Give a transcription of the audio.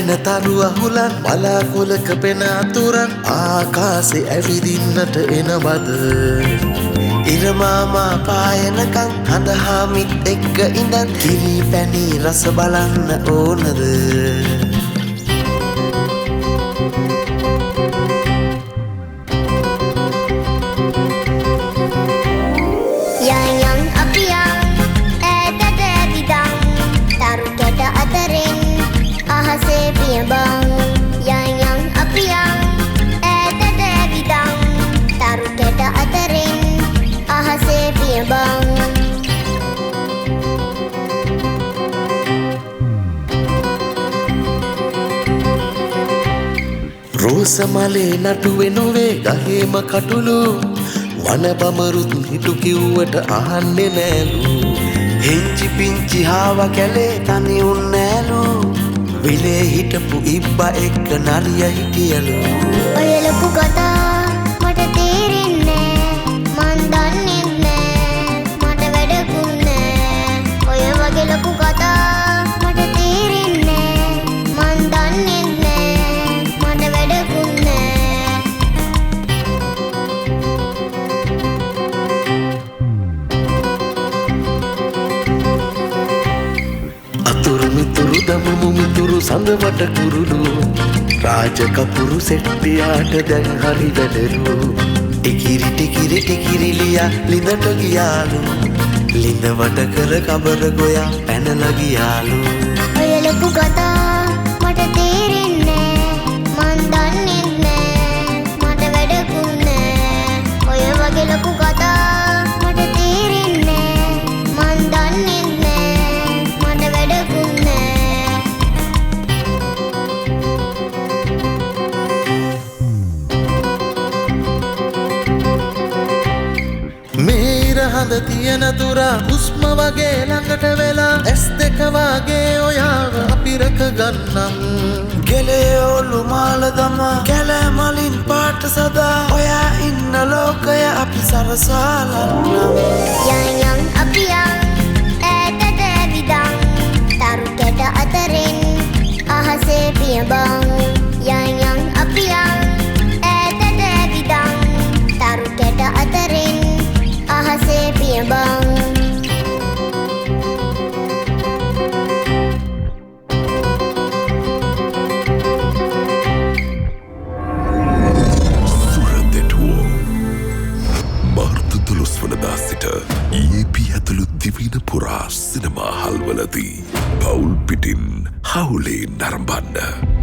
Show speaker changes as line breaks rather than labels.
ඇහෙන තරු අහුලන් බලාකුලක පෙන අතුරන් ආකාසේ ඇවිදින්නට එනවද ඉරමාමා පායනකං හඳහාමිත් එක්ක ඉඳන් කිරි පැණි රස බලන්න ඕනද රෝසමලේ නටුවේ නොවේ ගහේම කටුළු වන බමරුත් හිටු කිව්වට අහන්නේ නෑලු හිංචි පිංචි හාව කැලේ තනි උන්නෑලු විලේ හිටපු ඉබ්බා එක්ක නරිය හිටියලු
ඔය ලොකු කතා මට තේරෙන්නේ මන් දන්නේ නෑ මට වැඩකුත් නෑ ඔය වගේ ලොකු කතා මට තේරෙන්නේ මන් දන්නේ නෑ මට වැඩකුත් නෑ
අතුරු මිතුරු දමුමු මිතුරු සඳවට කුරුළු රාජ කපුරු සෙට්ටියාට දැන් හරි වැඩලු ටිකිරි ටිකිරි ටිකිරිලියා ලිඳට ගියාලු ලිඳ වට කර කබර ගොයා පැනලා ගියාලු
ඔය ලොකු කතා මට තේරෙන්නේ මන් දන්නේ නෑ මට වැඩකුත් නෑ ඔය වගේ ලොකු කතා මට තේරෙන්නේ මන් දන්නේ නෑ මට වැඩකුත් නෑ
මේ ඉරහඳ තියෙන දුරා හුස්ම වගේ ළඟට වෙලා ඇස් දෙක වගේ ඔයාව අපි රැක ගන්නම් ගෙලේ ඔලු මාල දමා කැලෑ මලින් පාට සදා ඔයා ඉන්න ලෝකය අපි සරසාලන්නම්
යන් අපි ඈතට ඇවිදන් තරු කැට අතරින් අහසේ පියඹන් යන් අපි ඈතට ඇවිදන් තරු කැට අතරින් අහසේ පියඹන්
වනදා සිට EAP ඇතුළු දිවින පුරා සිනමා හල්වලදී පවුල් පිටින් හවුලේ නරඹන්න